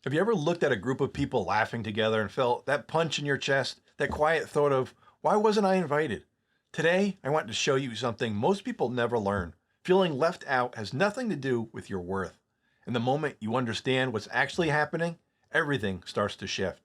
Have you ever looked at a group of people laughing together and felt that punch in your chest, that quiet thought of, why wasn't I invited? Today, I want to show you something most people never learn. Feeling left out has nothing to do with your worth. And the moment you understand what's actually happening, everything starts to shift.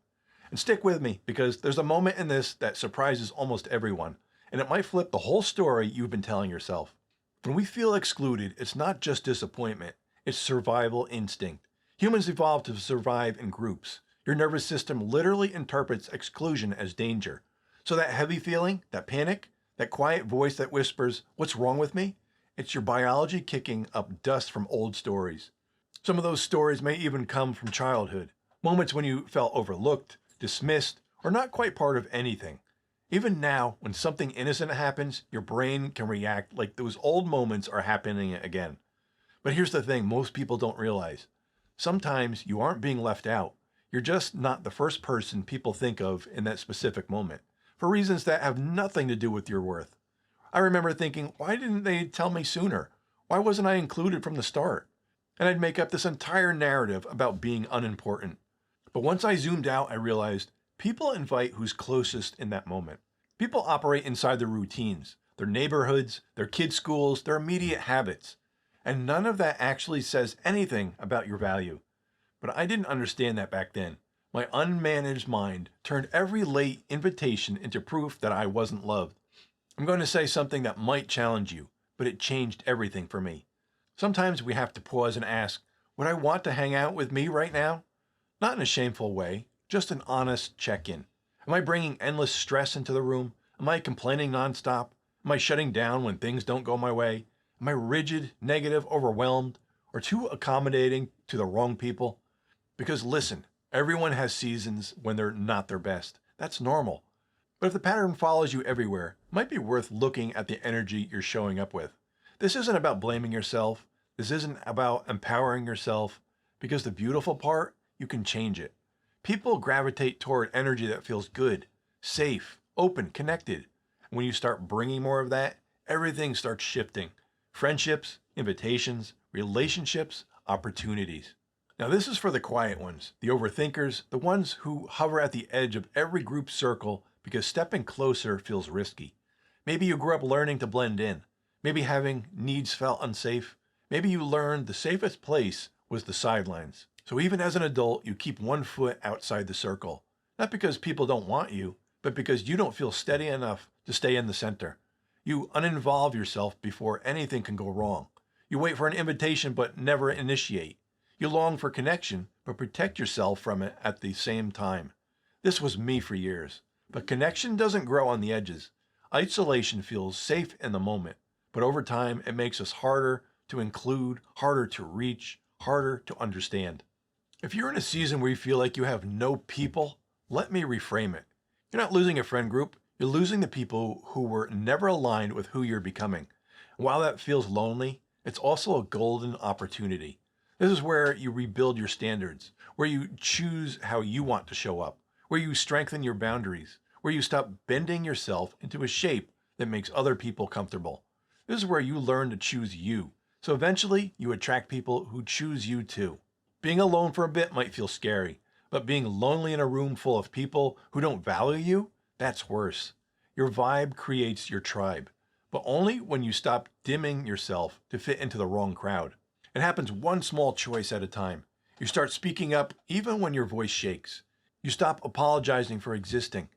And stick with me because there's a moment in this that surprises almost everyone, and it might flip the whole story you've been telling yourself. When we feel excluded, it's not just disappointment, it's survival instinct. Humans evolved to survive in groups. Your nervous system literally interprets exclusion as danger. So that heavy feeling, that panic, that quiet voice that whispers, "What's wrong with me?" It's your biology kicking up dust from old stories. Some of those stories may even come from childhood, moments when you felt overlooked, dismissed, or not quite part of anything. Even now, when something innocent happens, your brain can react like those old moments are happening again. But here's the thing most people don't realize. Sometimes you aren't being left out. You're just not the first person people think of in that specific moment, for reasons that have nothing to do with your worth. I remember thinking, why didn't they tell me sooner? Why wasn't I included from the start? And I'd make up this entire narrative about being unimportant. But once I zoomed out, I realized people invite who's closest in that moment. People operate inside their routines, their neighborhoods, their kids' schools, their immediate habits. And none of that actually says anything about your value. But I didn't understand that back then. My unmanaged mind turned every late invitation into proof that I wasn't loved. I'm going to say something that might challenge you, but it changed everything for me. Sometimes we have to pause and ask, would I want to hang out with me right now? Not in a shameful way, just an honest check-in. Am I bringing endless stress into the room? Am I complaining nonstop? Am I shutting down when things don't go my way? Am I rigid, negative, overwhelmed, or too accommodating to the wrong people? Because listen, everyone has seasons when they're not their best. That's normal. But if the pattern follows you everywhere, it might be worth looking at the energy you're showing up with. This isn't about blaming yourself. This isn't about empowering yourself. Because the beautiful part, you can change it. People gravitate toward energy that feels good, safe, open, connected. And when you start bringing more of that, everything starts shifting. Friendships, invitations, relationships, opportunities. Now this is for the quiet ones, the overthinkers, the ones who hover at the edge of every group circle because stepping closer feels risky. Maybe you grew up learning to blend in. Maybe having needs felt unsafe. Maybe you learned the safest place was the sidelines. So even as an adult, you keep one foot outside the circle. Not because people don't want you, but because you don't feel steady enough to stay in the center. You uninvolve yourself before anything can go wrong. You wait for an invitation but never initiate. You long for connection but protect yourself from it at the same time. This was me for years. But connection doesn't grow on the edges. Isolation feels safe in the moment, but over time it makes us harder to include, harder to reach, harder to understand. If you're in a season where you feel like you have no people, let me reframe it. You're not losing a friend group, you're losing the people who were never aligned with who you're becoming. While that feels lonely, it's also a golden opportunity. This is where you rebuild your standards, where you choose how you want to show up, where you strengthen your boundaries, where you stop bending yourself into a shape that makes other people comfortable. This is where you learn to choose you. So eventually you attract people who choose you too. Being alone for a bit might feel scary, but being lonely in a room full of people who don't value you, that's worse. Your vibe creates your tribe, but only when you stop dimming yourself to fit into the wrong crowd. It happens one small choice at a time. You start speaking up even when your voice shakes. You stop apologizing for existing.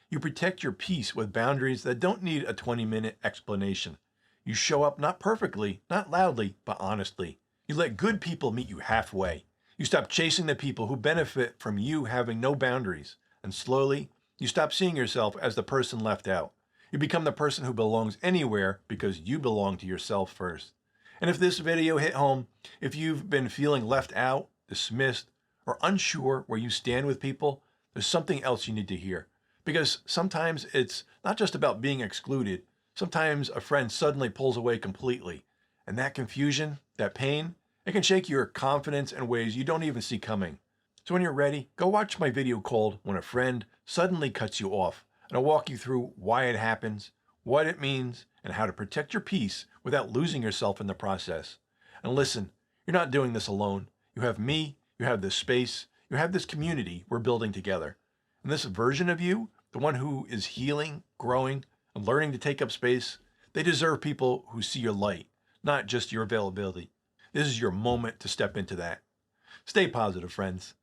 You protect your peace with boundaries that don't need a 20-minute explanation. You show up not perfectly, not loudly, but honestly. You let good people meet you halfway. You stop chasing the people who benefit from you having no boundaries. And slowly, you stop seeing yourself as the person left out. You become the person who belongs anywhere because you belong to yourself first. And if this video hit home, if you've been feeling left out, dismissed, or unsure where you stand with people, there's something else you need to hear. Because sometimes it's not just about being excluded. Sometimes a friend suddenly pulls away completely. And that confusion, that pain, it can shake your confidence in ways you don't even see coming. So when you're ready, go watch my video called When a Friend Suddenly Cuts You Off. And I'll walk you through why it happens, what it means, and how to protect your peace without losing yourself in the process. And listen, you're not doing this alone. You have me, you have this space, You have this community we're building together. And this version of you, the one who is healing, growing, and learning to take up space, they deserve people who see your light, not just your availability. This is your moment to step into that. Stay positive, friends.